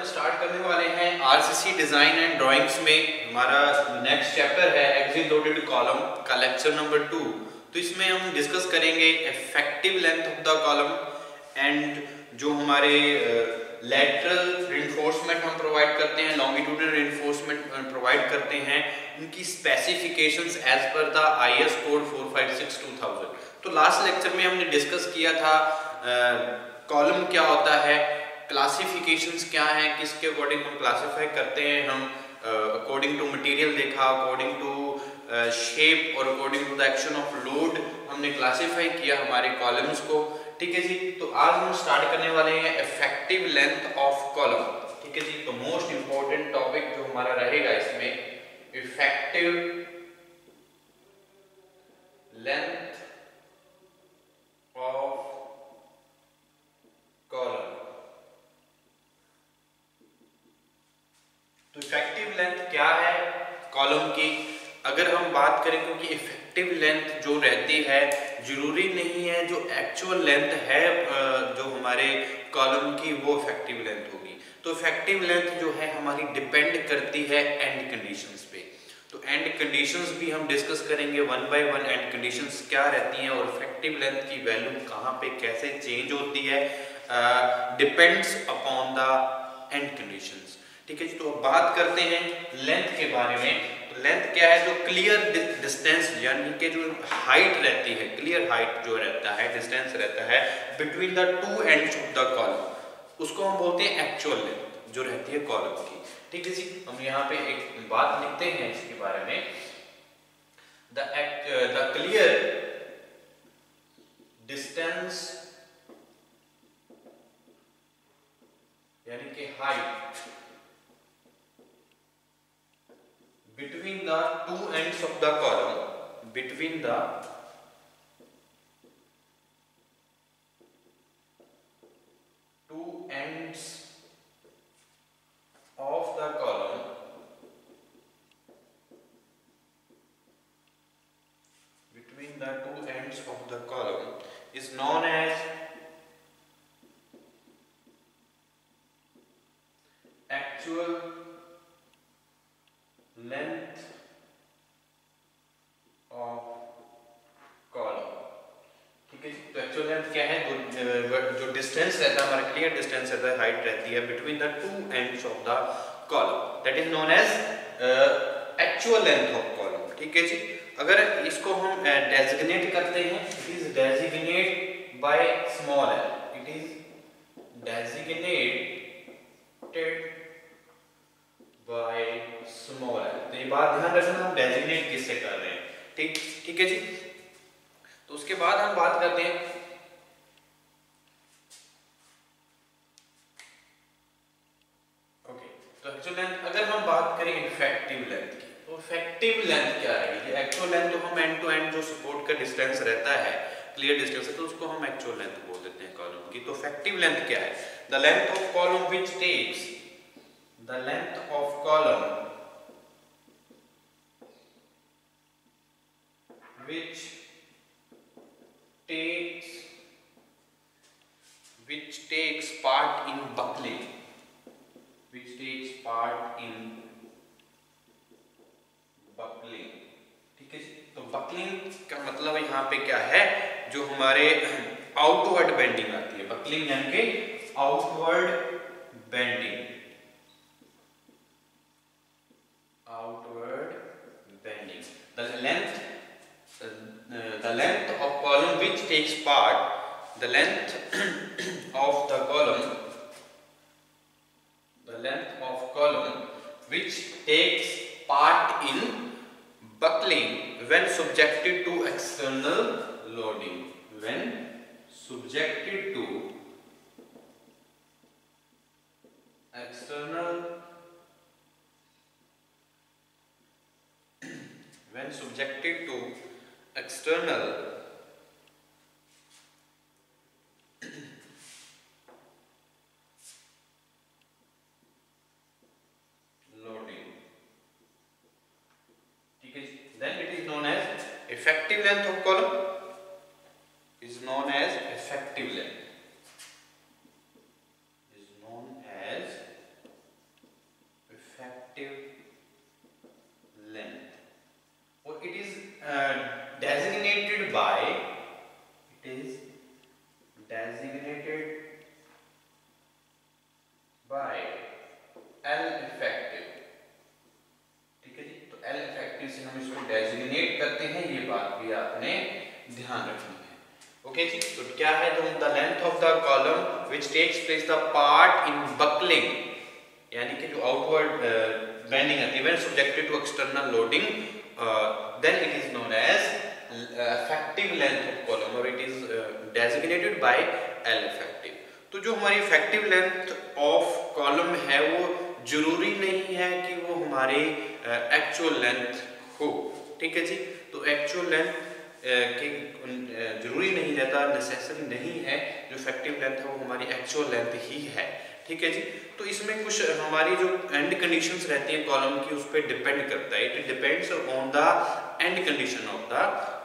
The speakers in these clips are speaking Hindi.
स्टार्ट करने वाले हैं आरसीसी डिजाइन एंड ड्राइंग्स में। हमारा नेक्स्ट चैप्टर है एक्सिल लोडेड कॉलम का लेक्चर नंबर 2। तो इसमें हम डिस्कस करेंगे effective length of the column and जो हमारे लैटरल रिइंफोर्समेंट हम प्रोवाइड करते हैं, लॉन्गिट्यूडनल रिइंफोर्समेंट प्रोवाइड करते हैं, उनकी specifications as per the IS code 456/2000। तो लास्ट लेक्चर में हमने डिस्कस किया था कॉलम क्या होता है, क्लासिफिकेशंस क्या हैं, किसके अकॉर्डिंग हम क्लासिफाई करते हैं। हम अकॉर्डिंग टू मटेरियल देखा, अकॉर्डिंग टू शेप और according to the action of load हमने क्लासिफाई किया हमारे कॉलम्स को। ठीक है जी। तो आज हम स्टार्ट करने वाले हैं इफेक्टिव लेंथ ऑफ कॉलम। ठीक है जी। तो मोस्ट इंपॉर्टेंट टॉपिक जो हमारा रहेगा इसमें इफेक्टिव लेंथ ऑफ कॉलम। तो इफेक्टिव लेंथ क्या है कॉलम की, अगर हम बात करें, क्योंकि इफेक्टिव लेंथ जो रहती है जरूरी नहीं है जो एक्चुअल लेंथ है जो हमारे कॉलम की वो इफेक्टिव लेंथ होगी। तो इफेक्टिव लेंथ जो है हमारी डिपेंड करती है एंड कंडीशंस पे। तो एंड कंडीशंस भी हम डिस्कस करेंगे one by one, and conditions क्या रहती हैं और इफेक्टिव लेंथ की वैल्यू कहाँ पे कैसे चेंज होती है, depends upon the end conditions. ठीक है जी। तो बात करते हैं लेंथ के बारे में। लेंथ क्या है, जो क्लियर डिस्टेंस यानी कि जो हाइट रहती है, क्लियर हाइट जो रहता है, डिस्टेंस रहता है between the two ends of the column, उसको हम बोलते हैं एक्चुअल लेंथ जो रहती है कॉलम की। ठीक है जी। हम यहाँ पे एक बात लिखते हैं इसके बारे में, द क्लियर डिस्टेंस यानी कि height between the two ends of the column, between the two ends of the column, between the two ends of the column is known as actual length of column. ठीक है जी। तो एक्चुअल लेंथ क्या है, जो डिस्टेंस रहता है हमारा, क्लियर डिस्टेंस रहता है, हाइट रहती है between the two ends of the column, that is known as actual length of column. ठीक है जी। अगर इसको हम डेजिग्नेट करते हैं, it is designate by small L, it is designated by small L. तो ये बात ध्यान रखना, हम डेजिग्नेट किससे कर रहे हैं। ठीक है जी। तो उसके बाद हम बात करते हैं ओके। तो एक्चुअल लेंथ, अगर हम बात करें इफेक्टिव लेंथ की, तो इफेक्टिव लेंथ क्या रहेगी। एक्चुअल लेंथ तो हम एंड टू एंड जो सपोर्ट का डिस्टेंस रहता है, क्लियर डिस्टेंस है, तो उसको हम एक्चुअल लेंथ बोल देते हैं कॉलम की। तो इफेक्टिव लेंथ क्या है, the length of column which takes the length of column which takes part in buckling, which takes part in buckling। ठीक है जी। तो बकलिंग का मतलब यहाँ पे क्या है, जो हमारे आउटवर्ड बेंडिंग आती है, बकलिंग यानी कि outward bending, the length of column which takes part, the length of the column, the length of column which takes part in buckling when subjected to external loading, when subjected to external when subjected to external loading। ठीक है, then it is known as effective length of column is known as effective length, is known as L effective, ठीक है जी। तो एल इफेक्टिव से हम इसको डेजिग्नेट करते हैं, ये बात भी आपने ध्यान रखनी है। ओके जी, तो क्या है, तो the length of the column which takes place the part in buckling, यानी कि जो आउटवर्ड बेंडिंग है, even subjected to external loading, then it is known as effective length of column और it is designated by L effective. तो जो हमारी इफेक्टिव लेंथ ऑफ कॉलम है वो जरूरी नहीं है कि वो हमारी एक्चुअल लेंथ हो, ठीक है जी। तो एक्चुअल लेंथ की जरूरी नहीं रहता, नेसेसरी नहीं है जो इफेक्टिव लेंथ है वो हमारी एक्चुअल लेंथ ही है, ठीक है जी। तो इसमें कुछ हमारी जो एंड कंडीशंस रहती हैं कॉलम की उस पर डिपेंड करता है, it depends on the end condition of the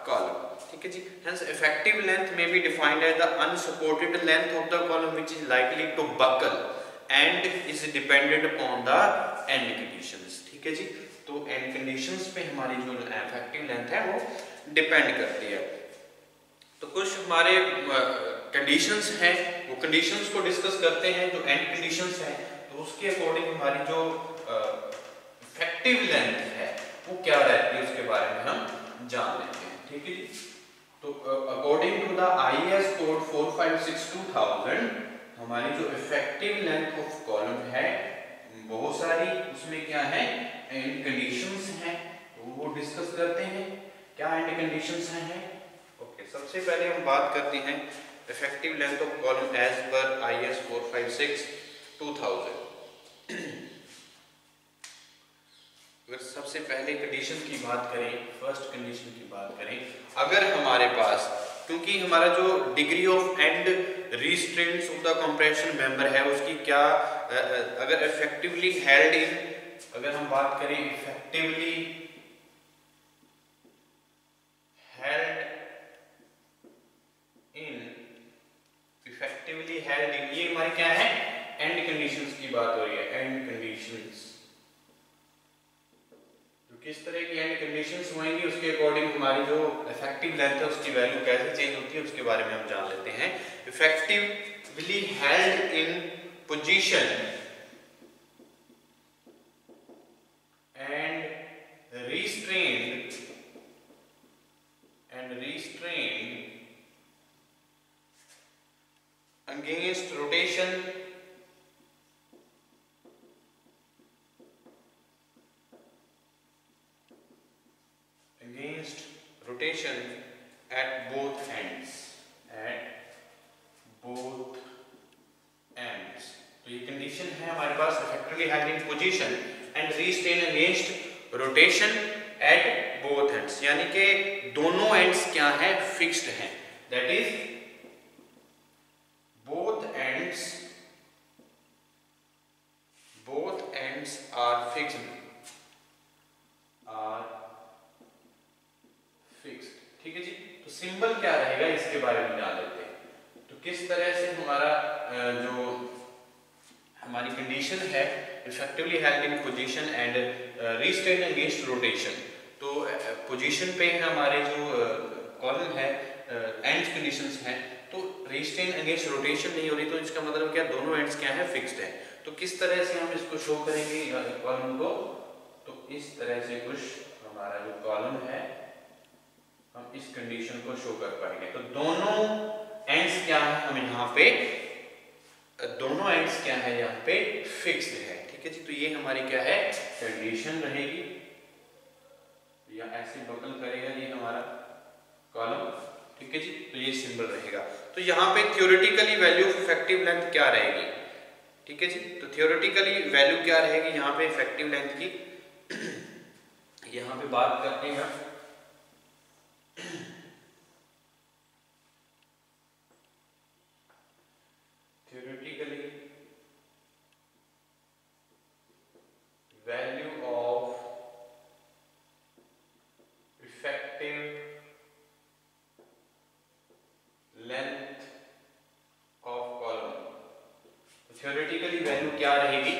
column, ठीक है जी। Hence effective length may be defined as the unsupported length of the column which is likely to buckle and is dependent upon the end conditions, ठीक है जी। तो एंड कंडीशंस पे हमारी जो इफेक्टिव लेंथ है वो डिपेंड करती है। तो कुछ हमारे कंडीशंस हैं, वो कंडीशंस को डिस्कस करते हैं। जो एंड कंडीशंस हैं तो उसके अकॉर्डिंग हमारी जो इफेक्टिव लेंथ है वो क्या रहती है उसके बारे में हम जान लेते हैं, ठीक है जी। तो according to the IS code 4562,000 हमारी जो इफेक्टिव लेंथ ऑफ कॉलम है बहुत सारी उसमें क्या है एंड कंडीशंस हैं, वो डिस्कस करते हैं। क्या एंड कंडीशंस हैं? ओके, सबसे पहले हम बात करते हैं effective length of column as per IS 456/2000। अगर सबसे पहले कंडीशन की बात करें, फर्स्ट कंडीशन की बात करें, अगर हमारे पास, क्योंकि हमारा जो degree of and restraints of the compression member है उसकी क्या, अगर इफेक्टिवली हेल्ड इन, अगर हम बात करें इफेक्टिवली हेल्ड इन, इफेक्टिवली हेल्ड इन, ये हमारी क्या है एंड कंडीशंस की बात हो रही है, एंड कंडीशंस। तो किस तरह की एंड कंडीशंस होंगी उसके अकॉर्डिंग हमारी जो इफेक्टिव लेंथ है उसकी वैल्यू कैसे चेंज होती है उसके बारे में हम जान लेते हैं। Effectively held in position and restrained against rotation at both ends, तो ये कंडीशन है हमारे पास effectively held in position and restrain against rotation at both ends, यानी कि दोनों एंड्स क्या है फिक्स्ड हैं, that is both ends are fixed, ठीक है जी। तो सिंबल क्या रहेगा इसके बारे में जान लेते हैं। तो किस तरह से हमारा जो हमारी कंडीशन है effectively held in position and restrain against rotation, तो पोजीशन पे हमारे जो कॉलम है एंड कंडीशंस हैं, तो रिस्ट्रेन अगेंस्ट रोटेशन नहीं हो रही, तो इसका मतलब क्या दोनों एंड्स क्या है फिक्स्ड है। तो किस तरह से हम इसको शो करेंगे कॉलम को, तो इस तरह से कुछ हमारा जो कॉलम है हम इस कंडीशन को शो कर पाएंगे। तो दोनों एंड्स क्या है, हम यहाँ पे दोनों एंड्स क्या है यहाँ पे फिक्स्ड है, ठीक है जी। तो ये हमारी क्या है कंडीशन रहेगी, या ऐसे बकल करेगा ये हमारा कॉलम, ठीक है जी। तो ये सिंबल रहेगा। तो यहाँ पे theoretically value of effective length क्या रहेगी, ठीक है जी। तो थ्योरेटिकली वैल्यू क्या रहेगी यहाँ पे इफेक्टिव लेंथ की, यहाँ पे बात करते हैं theoretically value of effective length of column. Theoretically value क्या रहेगी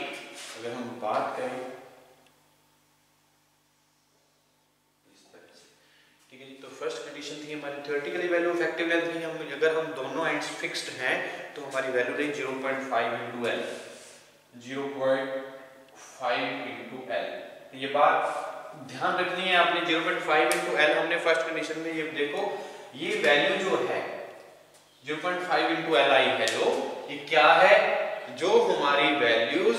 अगर हम बात करें इस तरह से, ठीक है जी। तो फर्स्ट कंडीशन थी हमारी थ्योरेटिकली वैल्यू इफेक्टिव लेंथ थी, हम अगर हम दोनों एंड्स फिक्स्ड हैं तो हमारी वैल्यू रही 0.5 × L, 0.5 तो ये बात ध्यान रखनी है आपने। 0.5 इंटू एल हमने फर्स्ट कंडीशन में, ये देखो ये वैल्यू जो है 0.5 इंटू एल आई है जो, ये क्या है, जो हमारी वैल्यूज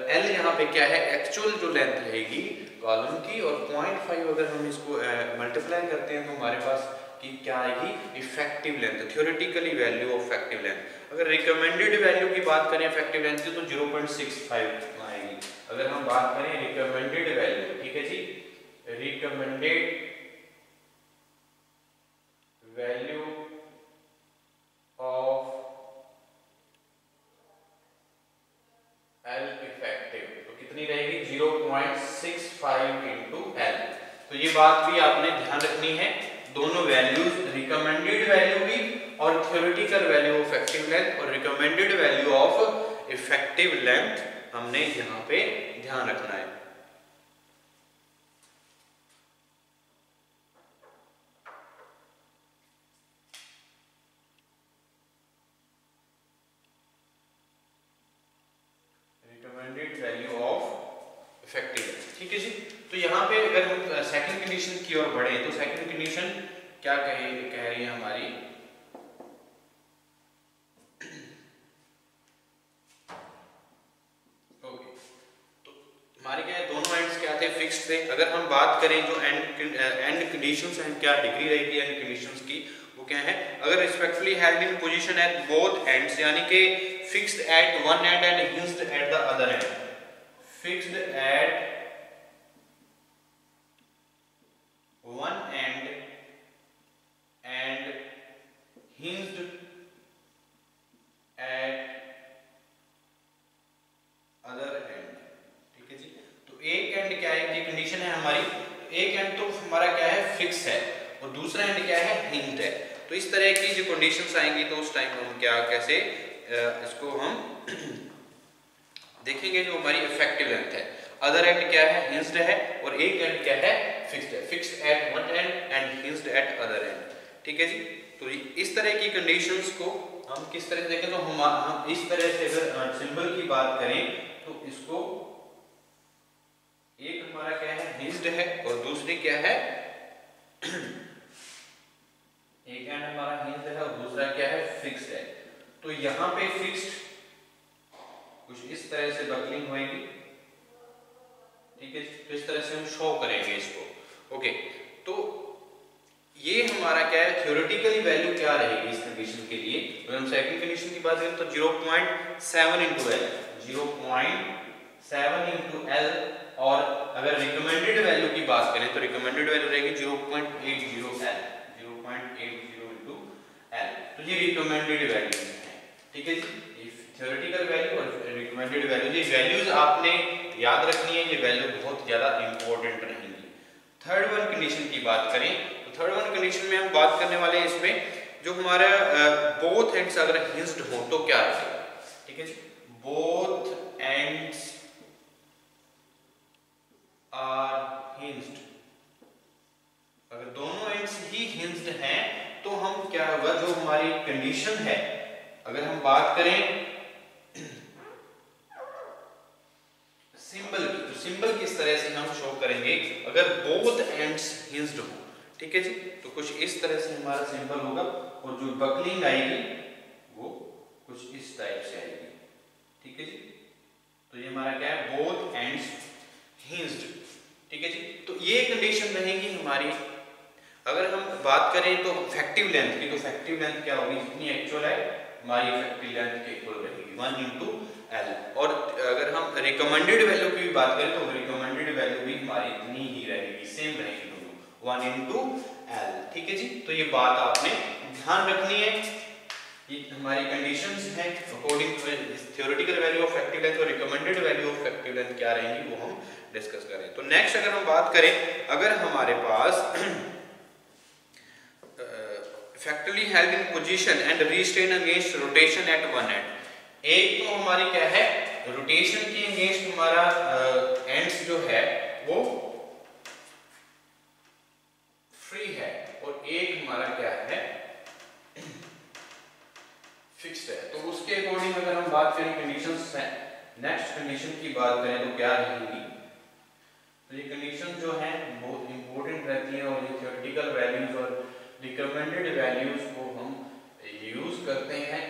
एल यहाँ पे क्या है, एक्चुअल जो लेंथ रहेगी कॉलम की, और 0.5 अगर हम इसको मल्टीप्लाई करते हैं तो हमारे पास की क्या आएगी, effective length, theoretically value of effective length. अगर रिकमेंडेड वैल्यू की बात करें इफेक्टिव लेंथ की तो 0.65 आएगी। अगर हम बात करें रिकमेंडेड वैल्यू, ठीक है जी, recommended value of L effective तो कितनी रहेगी, 0.65 इंटू एल। तो ये बात भी आपने ध्यान रखनी है, दोनों वैल्यूज, रिकमेंडेड वैल्यू भी और theoretical value of effective length और recommended value of effective length हमने यहाँ पे ध्यान रखना है। Recommended value of effective length, ठीक है जी। तो यहाँ पे अगर हम सेकंड कंडीशन की ओर बढ़े तो सेकंड कंडीशन क्या कह रही है हमारी, ओके, तो हमारे क्या है, दोनों एंड्स क्या थे, फिक्स्ड थे। अगर हम बात करें जो एंड कंडीशंस हैं, क्या डिग्री रहेगी एंड कंडीशंस की, वो क्या है, अगर respectfully held in position eight both ends, यानी कि fixed at one and hinged at the other and, fixed at one end and hinged at other end, ठीक है जी। तो एक एंड क्या है कि कंडीशन है हमारी, एक एंड तो हमारा क्या है, फिक्स है, और दूसरा एंड क्या है, हिंज्ड है। तो इस तरह की जो कंडीशंस आएंगी तो उस टाइम हम क्या, कैसे इसको हम देखेंगे। जो हमारी इफेक्टिव लेंथ है, अदर एंड क्या है, हिंज्ड है, और एक एंड क्या है, फिक्स्ड है, fixed at one end and hinged eight other and, ठीक है जी। तो इस तरह की कंडीशंस को हम किस तरह से देखें, तो हम इस तरह से अगर सिंबल की बात करें तो इसको एक हमारा क्या है, हिंज्ड है, और दूसरी क्या है, एक एंड हमारा हिंज्ड है और दूसरा क्या है, फिक्स्ड है। तो यहाँ पे फिक्स्ड कुछ इस तरह से बकलिंग होगी, ठीक है, तो इस तरह से हम शो करेंगे इसको, ओके। तो ये हमारा क्या है, थ्योरेटिकली वैल्यू क्या रहेगी इस कंडीशन के लिए। अगर हम सेकंड कंडीशन की बात करें तो 0.7 इंटू एल, 0.7 इंटू एल, और अगर रिकमेंडेड वैल्यू की बात करें तो रिकमेंडेड वैल्यू रहेगी 0.80 एल, 0.80 इंटू एल। तो ये रिकमेंडेड वैल्यू है, ठीक है जी, थ्योरेटिकल वैल्यू और रिकमेंडेड वैल्यू, ये वैल्यूज आपने याद रखनी है, ये वैल्यू बहुत ज्यादा इंपॉर्टेंट रहेंगी। थर्ड वन कंडीशन की बात करें तो थर्ड वन कंडीशन में हम बात करने वाले हैं इसमें, जो हमारा बोथ एंड्स अगर हिंज्ड हो तो क्या रहेगा, ठीक है जी, बोथ एंड्स आर हिंज्ड, अगर दोनों एंड्स ही हिंज्ड हैं तो हम क्या होगा, जो हमारी कंडीशन है, अगर हम बात करें सिंबल की, तो सिंबल किस तरह से हम शो करेंगे, अगर बोथ एंड्स हिंज्ड हो, ठीक है जी, तो कुछ इस तरह से हमारा सिंबल होगा, और जो बकलिंग आएगी वो कुछ इस टाइप से आएगी, ठीक है जी। तो ये हमारा क्या है, बोथ एंड्स हिंज्ड, ठीक है जी। तो ये कंडीशन रहेगी हमारी। अगर हम बात करें तो इफेक्टिव लेंथ की, तो इफेक्टिव लेंथ क्या होगी, जितनी एक्चुअल है हमारी इफेक्टिव लेंथ के इक्वल रहेगी 1 इंटू एल। और अगर हम रिकमेंडेड वैल्यू की भी बात करें तो रिकमेंडेड वैल्यू भी हमारी इतनी ही रहेगी, सेम रहेगी दोनों, 1 इंटू एल, ठीक है जी। तो ये बात आपने ध्यान रखनी है, ये हमारी कंडीशंस हैं according to theoretical value of effective length और recommended value of effective length क्या रहेंगी वो हम डिस्कस करें। तो नेक्स्ट अगर हम बात करें, अगर हमारे पास effectively held in position and restrain against rotation at one end, एक तो हमारी क्या है, रोटेशन के अगेंस्ट हमारा एंड्स जो है वो फ्री है, और एक हमारा क्या है, फिक्स्ड है। तो उसके अकॉर्डिंग अगर हम बात करें कंडीशंस हैं, नेक्स्ट कंडीशन की बात करें तो क्या रहेगी, तो ये कंडीशन जो है बहुत इंपॉर्टेंट रहती है और ये थ्योरेटिकल वैल्यूज और रिकमेंडेड वैल्यूज को हम यूज करते हैं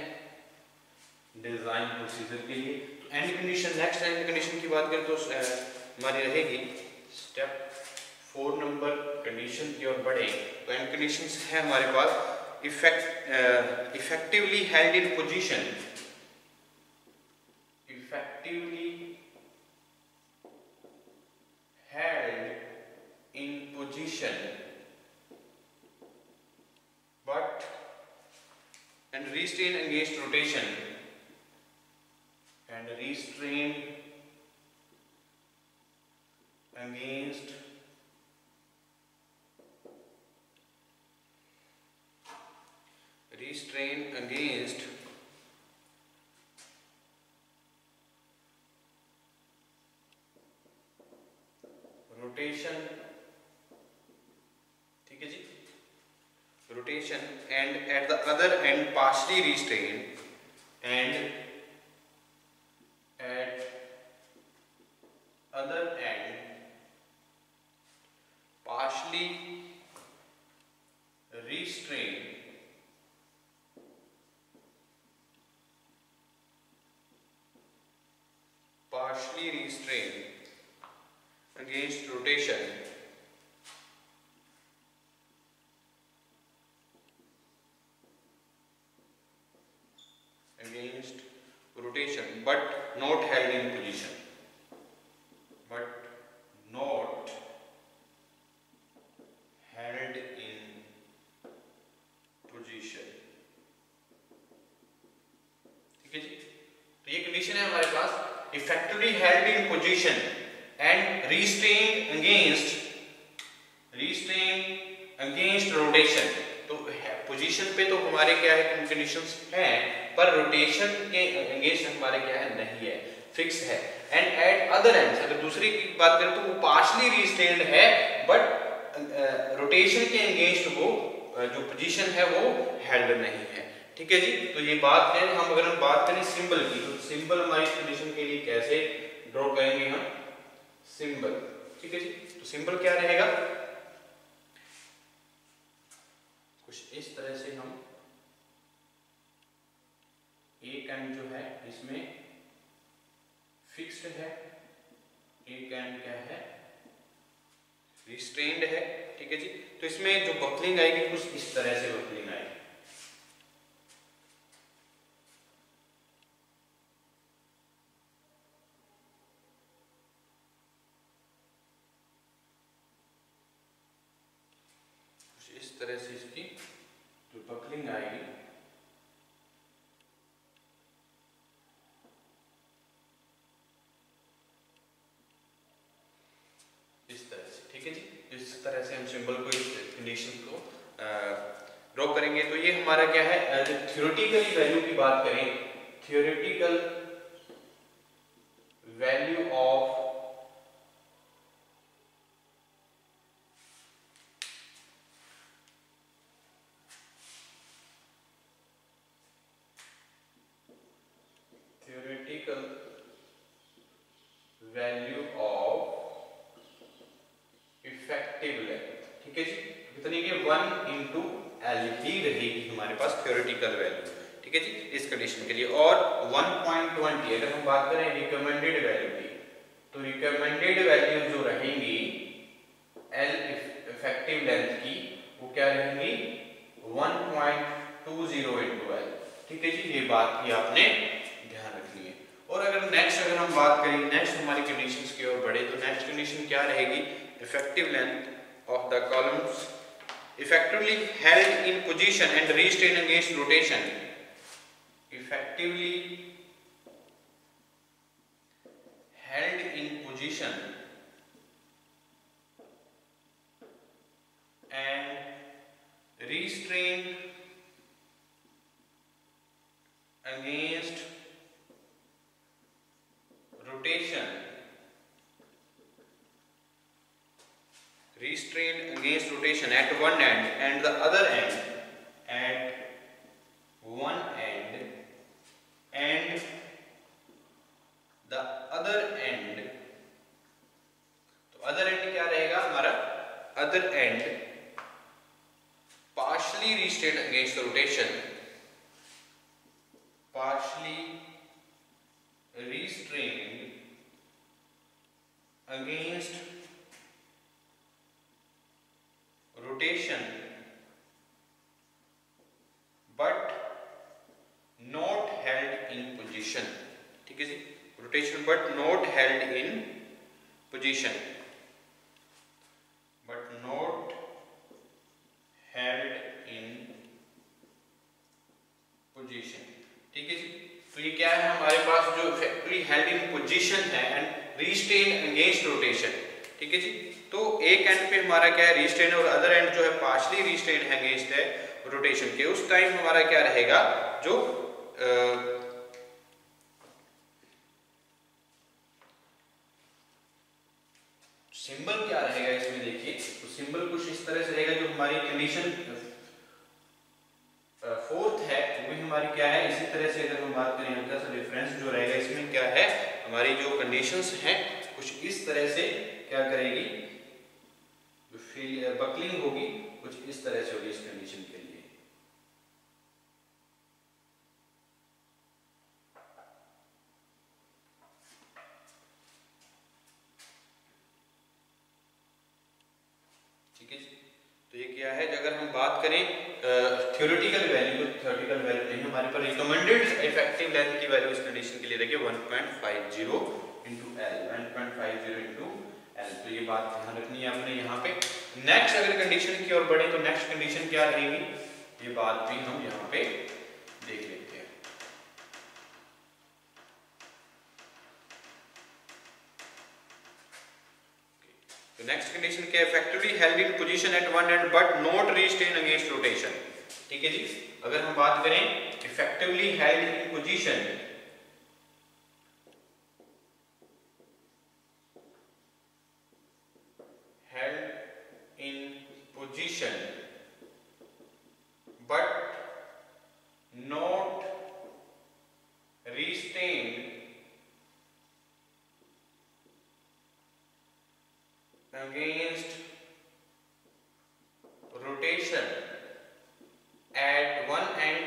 डिजाइन प्रोसीजर के लिए। तो and condition, next and condition की बात करें तो हमारी रहेगी स्टेप 4 नंबर कंडीशन की ओर बढ़े तो एंड कंडीशंस है हमारे पास effectively held in position, effectively held in position but and restrained against rotation and restrained against rotation, ठीक है जी, rotation and at the other end partially restrained and at other end partially restrained against rotation but not held in position, but not held in position, ठीक है जी। तो ये कंडीशन है हमारे पास effectively held in position and restrained against rotation। तो पोजीशन पे तो हमारे क्या है कंडीशंस हैं, पर रोटेशन के अगेंस्ट हमारे क्या है नहीं है, फिक्स है। एंड एट अदर एंड्स, अगर दूसरी की बात करें तो वो पार्शली रिस्ट्रेन्ड है बट रोटेशन के अगेंस्ट वो जो पोजीशन है वो हेल्ड नहीं है, ठीक है जी। तो ये बात है, हम अगर हम बात करें सिंबल की तो सिंबल हमारी कंडीशन के लिए कैसे ड्रॉ करेंगे हम सिंबल, ठीक है जी। तो सिंबल क्या रहेगा, कुछ इस तरह से हम एक एंड जो है इसमें फिक्स्ड है, एक एंड क्या है रिस्ट्रेन्ड है, ठीक है जी। तो इसमें जो बकलिंग आएगी कुछ इस तरह से बकलिंग आएगी, कुछ इस तरह से इसकी जो बकलिंग आएगी इस तरह से, ठीक है जी। इस तरह से हम सिंबल को, इस कंडीशन को ड्रॉ करेंगे। तो ये हमारा क्या है, थ्योरेटिकली वैल्यू की बात करें, theoretical value of value of effective length, ठीक है जी। कितनी की 1 into L ही रहेगी हमारे पास थ्योरेटिकल वैल्यू, ठीक है जी, इस कंडीशन के लिए। और 1.20 अगर हम बात करें रिकमेंडेड वैल्यू की, तो रिकमेंडेड वैल्यू जो रहेंगी L इफेक्टिव लेंथ की वो क्या रहेंगी 1.20 into L, ठीक है जी। ये बात की आपने ध्यान रखनी है। और अगर नेक्स्ट अगर हम बात करें, नेक्स्ट हमारी कंडीशंस की ओर बढ़े तो नेक्स्ट कंडीशन क्या रहेगी, effective length of the columns effectively held in position and restrained against rotation, effectively held in position and restrained against rotation, restrained against rotation at one end and the other end, at one end and the other end। तो अदर एंड क्या रहेगा हमारा, other and partially restrained against the rotation, partially restrained against rotation but not held in position, ठीक है जी, rotation but not held in position, but not held in position, ठीक है जी। तो ये क्या है हमारे पास, जो effectively held in position है and restrained against rotation, ठीक है जी। तो एक एंड पे हमारा क्या है रिस्ट्रेन और अदर एंड जो है पार्शली रिस्ट्रेन है अगेंस्ट है रोटेशन के, उस टाइम हमारा क्या रहेगा, जो सिंबल क्या रहेगा इसमें देखिए, तो सिंबल कुछ इस तरह से रहेगा, जो हमारी कंडीशन फोर्थ है वो भी हमारी क्या है इसी तरह से, अगर हम बात करें हल्का सा डिफरेंस जो रहेगा इसमें क्या है, हमारी जो कंडीशंस हैं कुछ इस तरह से क्या करेगी, बकलिंग होगी कुछ इस तरह से होगी इस कंडीशन के लिए, ठीक है जी। तो ये क्या है, अगर हम बात करें थ्योरेटिकल वैल्यू, थ्योरेटिकल वैल्यू नहीं हमारे पर, रिकमेंडेड इफेक्टिव लेंथ की वैल्यू इस कंडीशन के लिए रखिए 1.50 into L, 1.50 into L, तो ये बात ध्यान रखनी है आपने यहाँ पे। नेक्स्ट अगर कंडीशन की ओर बढ़े तो नेक्स्ट कंडीशन क्या रहेगी, ये बात भी हम यहाँ पे देख लेते हैं। तो नेक्स्ट कंडीशन क्या है, effectively held in position at one end but not restrain against rotation, ठीक है जी। अगर हम बात करें effectively held in position, held in position but not restrain against rotation at one end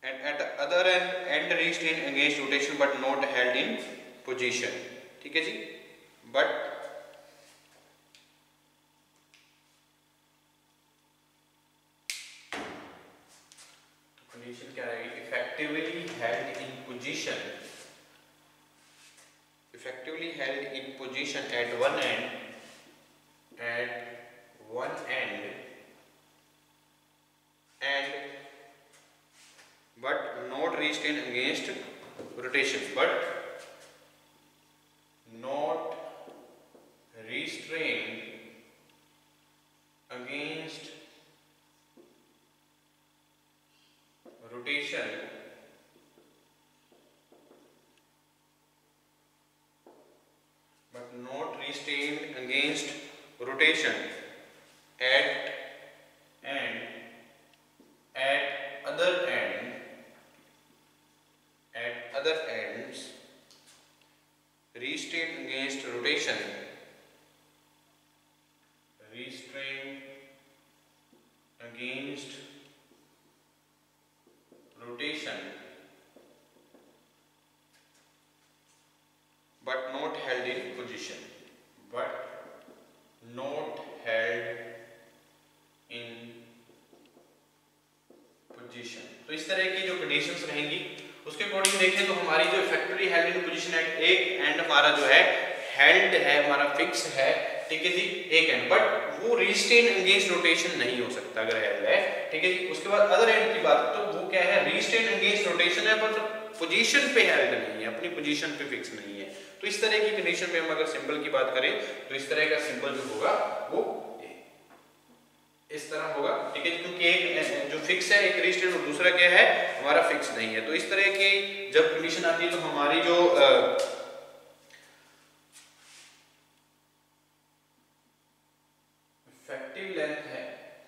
and at the other end restrained against rotation but not held in position, ठीक है जी। but कंडीशन क्या रहेगी, effectively held in position, effectively held in position at one end and but not restrained against rotation, but not restrained against rotation but not restrained against rotation at other ends restrained against rotation but not held in position, तो इस तरह की जो कंडीशंस रहेंगी उसके अकॉर्डिंग देखें तो हमारी जो effectively held in position at एक एंड हमारा जो है हेल्ड है, हमारा फिक्स है, ठीक है जी, एक एंड, बट वो रिस्ट्रेन अगेंस्ट रोटेशन नहीं हो सकता अगर हेल्ड है, ठीक है जी। उसके बाद अदर एंड की बात तो वो क्या है, रिस्ट्रेन अगेंस्ट रोटेशन है पर पोजीशन पे हेल्ड नहीं है, अपनी पोजीशन पे फिक्स नहीं है। तो इस तरह की कंडीशन पे हम अगर सिंबल की बात करें तो इस तरह का सिंबल जो होगा वो इस तरह होगा, ठीक है, क्योंकि एक जो फिक्स है एक रिस्ट्रेन और दूसरा क्या है हमारा फिक्स नहीं है। तो इस तरह की जब कंडीशन आती है तो हमारी जो इफेक्टिव लेंथ है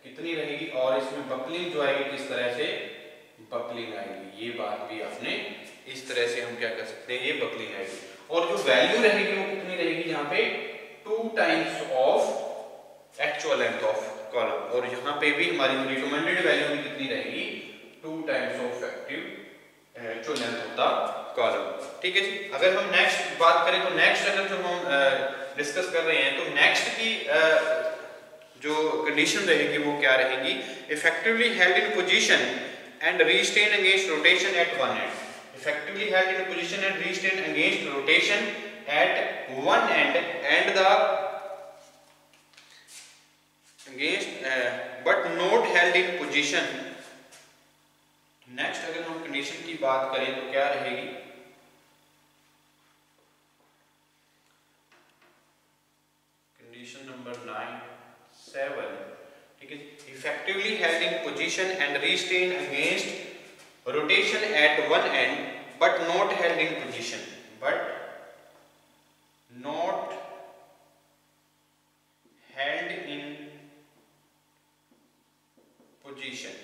कितनी रहेगी और इसमें बकलिंग जो आएगी किस तरह से बकलिंग आएगी, ये बात भी आपने इस तरह से हम क्या कर सकते हैं, ये बकलिंग आएगी। और जो वैल्यू रहेगी वो कितनी रहेगी यहाँ पे 2 times of actual length of column, और यहाँ पे भी हमारी रिकमेंडेड वैल्यू भी कितनी रहेगी 2 times of actual length of the column. ठीक है जी। अगर हम नेक्स्ट बात करें तो नेक्स्ट अगर जो हम डिस्कस कर रहे हैं तो नेक्स्ट की जो कंडीशन रहेगी वो क्या रहेगी, effectively held in position and restrain against rotation at one end. Effectively held in position and restrain against rotation at one end and the against but not held in position. Next अगर हम कंडीशन की बात करें तो क्या रहेगी, कंडीशन नंबर 7, ठीक है। Effectively held in position and restrain against rotation at one end but not held in position, but not held in position,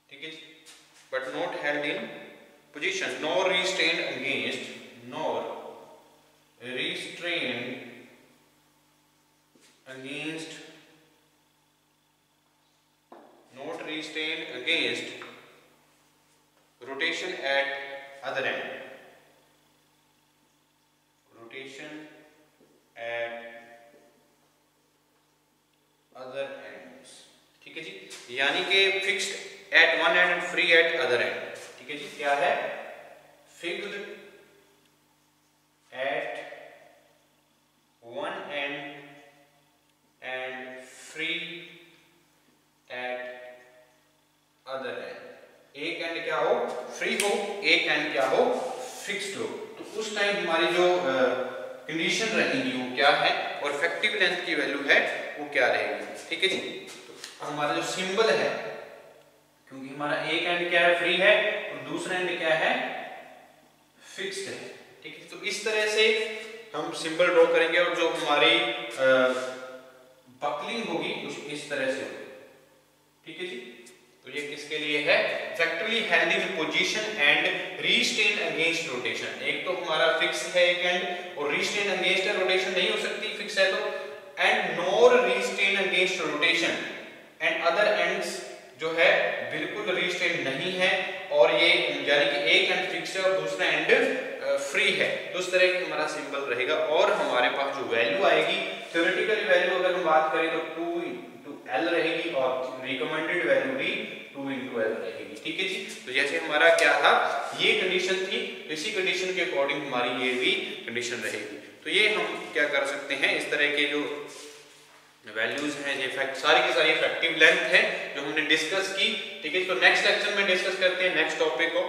ठीक है, but not held in position, nor restrain against, nor restrained against, not restrained against rotation at other end, rotation at other ends, ठीक है जी। यानी कि fixed at one and free at other and, ठीक है जी। क्या है, fixed at one end and free at other and. एक एंड क्या हो, फ्री हो, एक एंड क्या हो, फिक्स्ड हो। तो उस टाइम हमारी जो कंडीशन रहेगी वो क्या है और इफेक्टिव लेंथ की वैल्यू है वो क्या रहेगी, ठीक है जी। तो हमारा जो सिंबल है, क्योंकि हमारा एक एंड क्या है, फ्री है, और दूसरा एंड क्या है, फिक्स्ड है, ठीक है। तो इस तरह से हम सिंबल ड्रॉ करेंगे और जो हमारी बकलिंग होगी कुछ इस तरह से होगी, ठीक है जी। तो ये किसके लिए है, effectively held in position and restrain against rotation. एक तो हमारा फिक्स है एक एंड, और रीस्टेन अगेंस्ट है, रोटेशन नहीं हो सकती फिक्स है तो, and nor restrain against rotation and other ends जो है बिल्कुल रीस्टेन नहीं है, और ये यानी कि एक एंड फिक्स है और दूसरा एंड फ्री है। तो उस तरह का हमारा सिंबल रहेगा। और हमारे पास जो वैल्यू आएगी, थ्योरेटिकल वैल्यू अगर हम बात करें तो 2 × L रहेगी, और रिकमेंडेड वैल्यू भी 2 × L रहेगी, ठीक है जी। तो जैसे हमारा क्या था, ये कंडीशन थी, इसी कंडीशन के अकॉर्डिंग हमारी ये भी कंडीशन रहेगी। तो ये हम क्या कर सकते हैं, इस तरह के जो वैल्यूज हैं, ये सारी की सारी इफेक्टिव लेंथ है जो हमने डिस्कस की, ठीक है। तो नेक्स्ट लेक्चर में डिस्कस करते हैं नेक्स्ट टॉपिक को।